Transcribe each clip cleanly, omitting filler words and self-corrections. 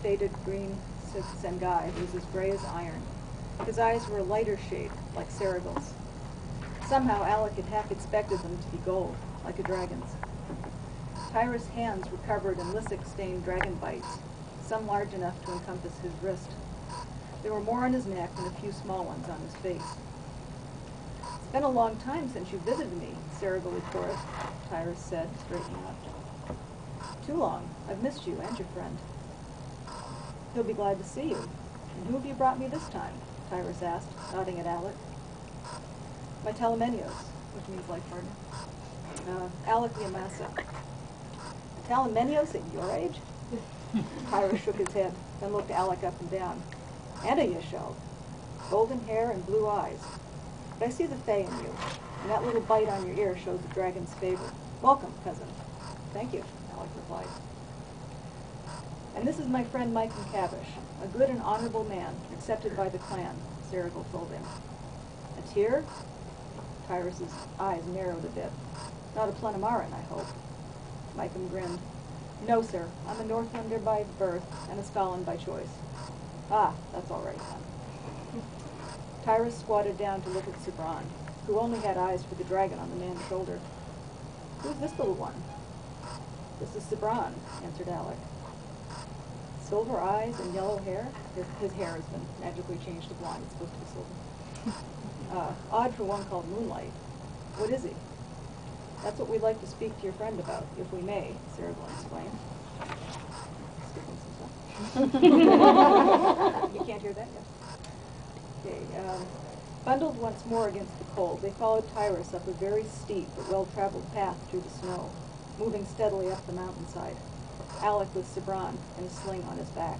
faded green Sengai was as gray as iron. His eyes were a lighter shade, like Serrigal's. Somehow Alec had half expected them to be gold, like a dragon's. Tyrus' hands were covered in Lysic-stained dragon bites, some large enough to encompass his wrist. There were more on his neck and a few small ones on his face. "It's been a long time since you visited me," Serrigal reported, Tyrus said, straightening up. "Too long. I've missed you and your friend." "He'll be glad to see you. And who have you brought me this time?" Tyrus asked, nodding at Alec. "My Telemenios," which means life partner. Alec Yamasa. "Telemenios at your age?" Tyrus shook his head, then looked Alec up and down. "And a Yashel. Golden hair and blue eyes. But I see the Fae in you, and that little bite on your ear shows the dragon's favor. Welcome, cousin." "Thank you," Alec replied. "And this is my friend Mike McCavish, a good and honorable man, accepted by the clan," Serrigal told him. "A Tyr?" Tyrus's eyes narrowed a bit. "Not a Plenamaran, I hope." Micah grinned. "No, sir. I'm a Northlander by birth and a Stalin by choice." "Ah, that's all right then." Tyrus squatted down to look at Sabran, who only had eyes for the dragon on the man's shoulder. "Who's this little one?" "This is Sabran," answered Alec. "Silver eyes and yellow hair?" His hair has been magically changed to blonde. It's supposed to be silver. "Odd for one called Moonlight. What is he?" "That's what we'd like to speak to your friend about, if we may," Serrigal explained. Skipping some stuff. You can't hear that yet? Okay. Bundled once more against the cold, they followed Tyrus up a very steep but well-traveled path through the snow, moving steadily up the mountainside. Alec with Sabran and a sling on his back.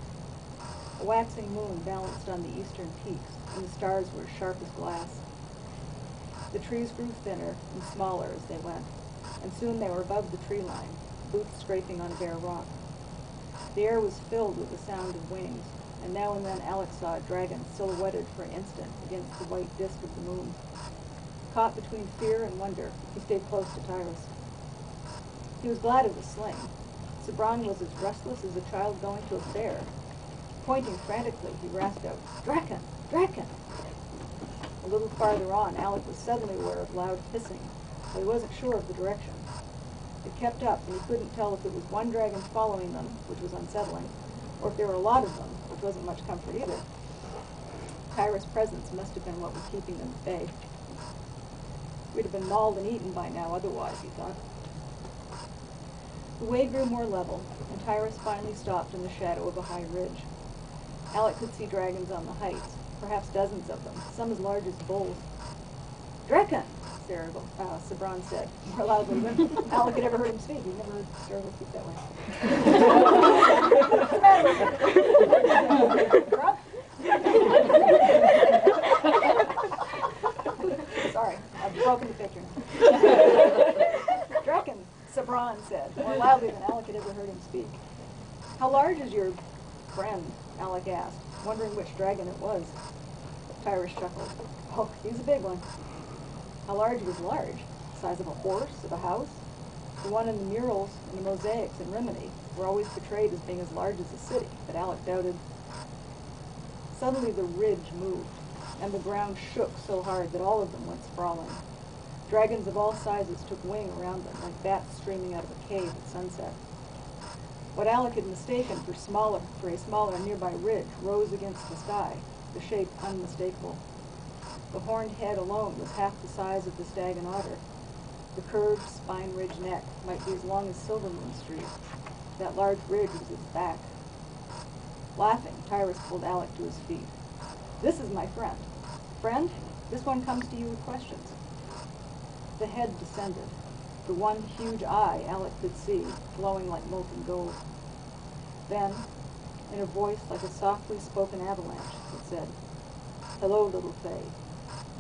A waxing moon balanced on the eastern peaks, and the stars were as sharp as glass. The trees grew thinner and smaller as they went, and soon they were above the tree line, boots scraping on bare rock. The air was filled with the sound of wings, and now and then Alec saw a dragon silhouetted for an instant against the white disk of the moon. Caught between fear and wonder, he stayed close to Tyrus. He was glad of the sling. Sabran was as restless as a child going to a fair. Pointing frantically, he rasped out, "Draken! Draken!" A little farther on, Alec was suddenly aware of loud hissing, but he wasn't sure of the direction. It kept up, and he couldn't tell if it was one dragon following them, which was unsettling, or if there were a lot of them, which wasn't much comfort either. Tyrus' presence must have been what was keeping them at bay. We'd have been mauled and eaten by now otherwise, he thought. The way grew more level, and Tyrus finally stopped in the shadow of a high ridge. Alec could see dragons on the heights, perhaps dozens of them, some as large as bulls. "Draken!" Sabran said, more loudly than Alec had ever heard him speak. He'd never heard Serrigal speak that way. "What's the matter with you? Sorry, I've broken the picture now. "Draken," Sabran said, more loudly than Alec had ever heard him speak. "How large is your friend?" Alec asked, wondering which dragon it was. Tyrus chuckled. "Oh, he's a big one." How large was large? The size of a horse, of a house? The one in the murals and the mosaics in Rimini were always portrayed as being as large as a city, but Alec doubted. Suddenly the ridge moved, and the ground shook so hard that all of them went sprawling. Dragons of all sizes took wing around them, like bats streaming out of a cave at sunset. What Alec had mistaken for a smaller nearby ridge rose against the sky, the shape unmistakable. The horned head alone was half the size of the stag and otter. The curved, spine-ridged neck might be as long as Silvermoon Street. That large ridge was its back. Laughing, Tyrus pulled Alec to his feet. "This is my friend. Friend, this one comes to you with questions." The head descended, the one huge eye Alec could see, glowing like molten gold. Then, in a voice like a softly spoken avalanche, it said, "Hello, little Fae.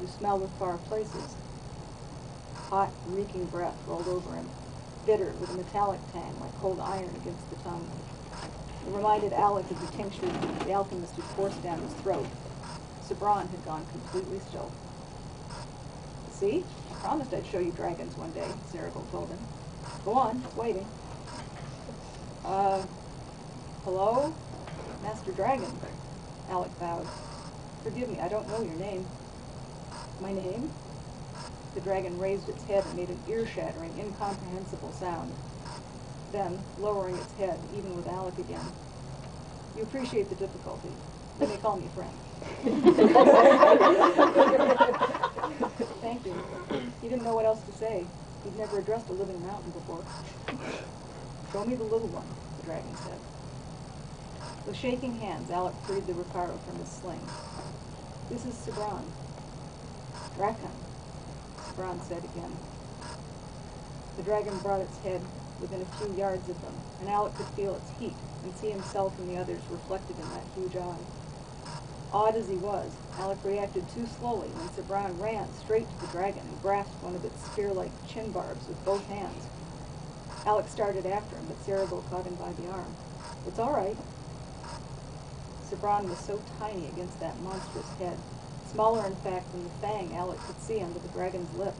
You smell of far places." Hot, reeking breath rolled over him, bitter with a metallic tang like cold iron against the tongue. It reminded Alec of the tincture the alchemist had forced down his throat. Sabran had gone completely still. "See? I promised I'd show you dragons one day," Serrigal told him. "Go on, it's waiting." Hello?" Master Dragon. Alec bowed. Forgive me, I don't know your name. My name? The dragon raised its head and made an ear-shattering, incomprehensible sound. Then, lowering its head, even with Alec again, you appreciate the difficulty. They may call me Frank. Thank you. He didn't know what else to say. He'd never addressed a living mountain before. Show me the little one, the dragon said. With shaking hands, Alec freed the Recaro from his sling. This is Sabran. Draken, Sabran said again. The dragon brought its head within a few yards of them, and Alec could feel its heat and see himself and the others reflected in that huge eye. Awed as he was, Alec reacted too slowly when Sabran ran straight to the dragon and grasped one of its spear-like chin barbs with both hands. Alec started after him, but Cerebral caught him by the arm. It's all right. Sabran was so tiny against that monstrous head, smaller in fact than the fang Alec could see under the dragon's lip.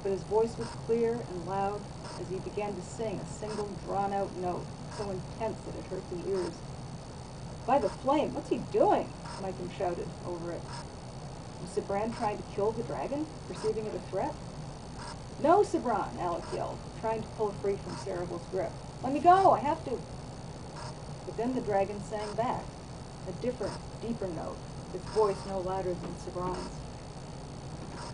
But his voice was clear and loud as he began to sing a single drawn-out note, so intense that it hurt the ears. By the flame, what's he doing? Micah shouted over it. Was Sabran trying to kill the dragon, perceiving it a threat? No, Sabran, Alec yelled, trying to pull free from Cerebral's grip. Let me go, I have to. But then the dragon sang back, a different, deeper note, its voice no louder than Sabran's.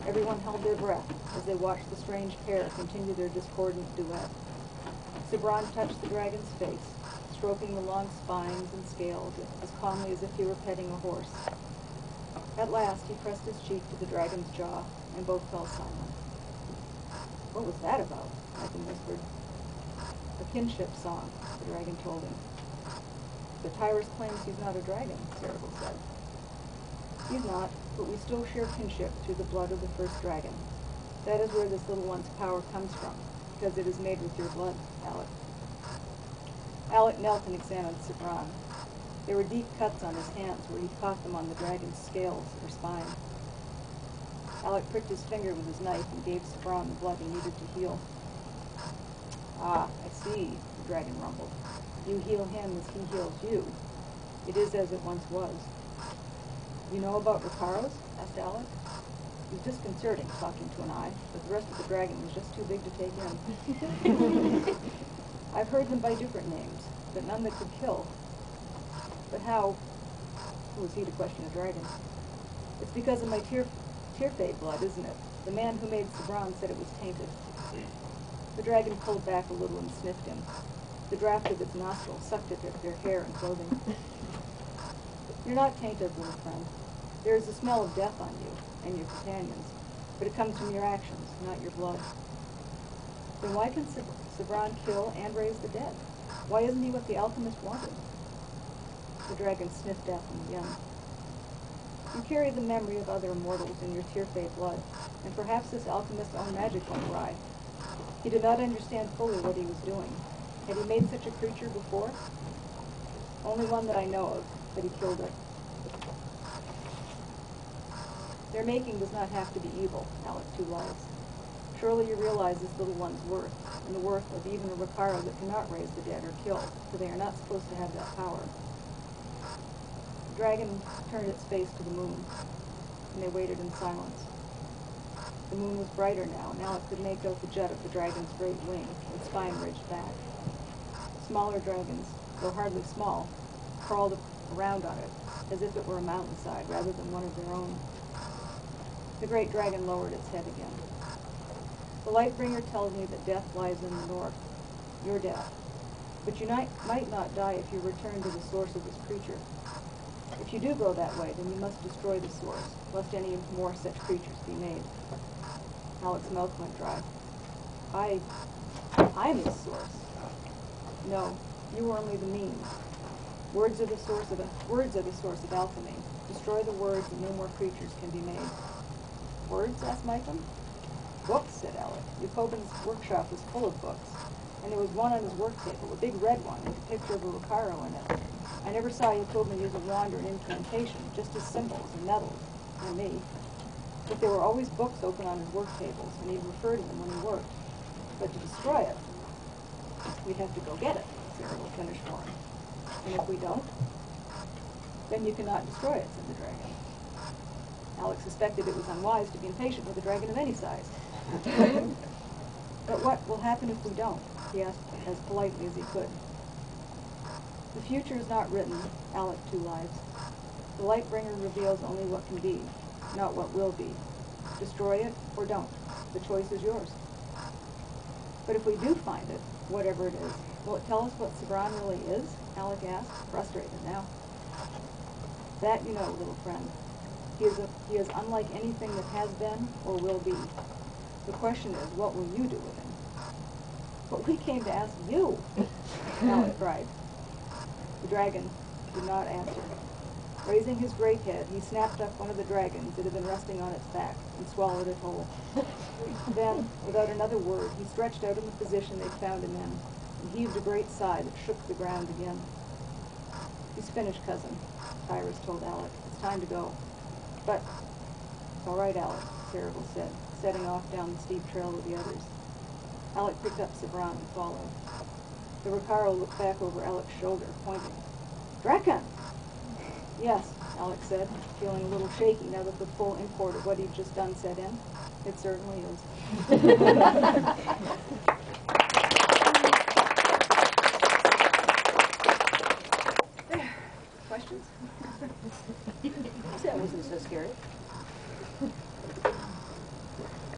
Everyone held their breath as they watched the strange pair continue their discordant duet. Sabran touched the dragon's face, stroking the long spines and scales as calmly as if he were petting a horse. At last, he pressed his cheek to the dragon's jaw, and both fell silent. What was that about? Micah whispered. A kinship song, the dragon told him. The Tyrus claims he's not a dragon, Cerebral said. He's not, but we still share kinship through the blood of the first dragon. That is where this little one's power comes from, because it is made with your blood, Alec. Alec knelt and examined Sabran. There were deep cuts on his hands where he'd caught them on the dragon's scales or spine. Alec pricked his finger with his knife and gave Sabran the blood he needed to heal. Ah, I see, the dragon rumbled. You heal him as he heals you. It is as it once was. You know about Recaros? Asked Alec. It was disconcerting talking to an eye, but the rest of the dragon was just too big to take in. I've heard them by different names, but none that could kill. But how? Who was he to question a dragon? It's because of my Tyrfay blood, isn't it? The man who made Sabran said it was tainted. The dragon pulled back a little and sniffed him. The draft of its nostrils sucked at their hair and clothing. You're not tainted, little friend. There is a smell of death on you and your companions, but it comes from your actions, not your blood. Then why can Sabran kill and raise the dead? Why isn't he what the alchemist wanted? The dragon sniffed at them again. You carry the memory of other immortals in your Tyrfay blood, and perhaps this alchemist's own magic went awry. He did not understand fully what he was doing. Had he made such a creature before? Only one that I know of, but he killed it. Their making does not have to be evil, Alec Two Lies. Surely you realize this little one's worth, and the worth of even a Recaro that cannot raise the dead or kill, for they are not supposed to have that power. The dragon turned its face to the moon, and they waited in silence. The moon was brighter now, and Alec could make out the jet of the dragon's great wing, its spine ridged back. Smaller dragons, though hardly small, crawled around on it, as if it were a mountainside rather than one of their own. The great dragon lowered its head again. The Lightbringer tells me that death lies in the north, your death. But you might not die if you return to the source of this creature. If you do go that way, then you must destroy the source, lest any more such creatures be made. Alec's mouth went dry. I'm the source. No, you are only the means. Words are the source of alchemy. Destroy the words and no more creatures can be made. Words? Asked Micah. Books, said Alec. Jacobin's workshop was full of books, and there was one on his work table, a big red one with a picture of a Recaro in it. I never saw Jacobin use a wand or an incantation, just his symbols and metals, and me. But there were always books open on his work tables, and he'd refer to them when he worked. But to destroy it, we'd have to go get it, Cyril finished for him. And if we don't? Then you cannot destroy it, said the dragon. Alec suspected it was unwise to be impatient with a dragon of any size. But what will happen if we don't? He asked as politely as he could. The future is not written, Alec Two Lives. The Lightbringer reveals only what can be, not what will be. Destroy it or don't. The choice is yours. But if we do find it, whatever it is, will it tell us what Sabran really is? Alec asked, frustrated now. That you know, little friend. He is unlike anything that has been or will be. The question is, what will you do with him? But we came to ask you, Alec cried. The dragon did not answer. Raising his great head, he snapped up one of the dragons that had been resting on its back and swallowed it whole. Then, without another word, he stretched out in the position they'd found him in and heaved a great sigh that shook the ground again. He's finished, cousin, Tyrus told Alec. It's time to go. But, it's all right, Alec, Cerebral said, setting off down the steep trail with the others. Alec picked up Sabran and followed. The Recaro looked back over Alec's shoulder, pointing. Draken! Yes, Alec said, feeling a little shaky now that the full import of what he'd just done set in. It certainly is. Questions? That wasn't so scary.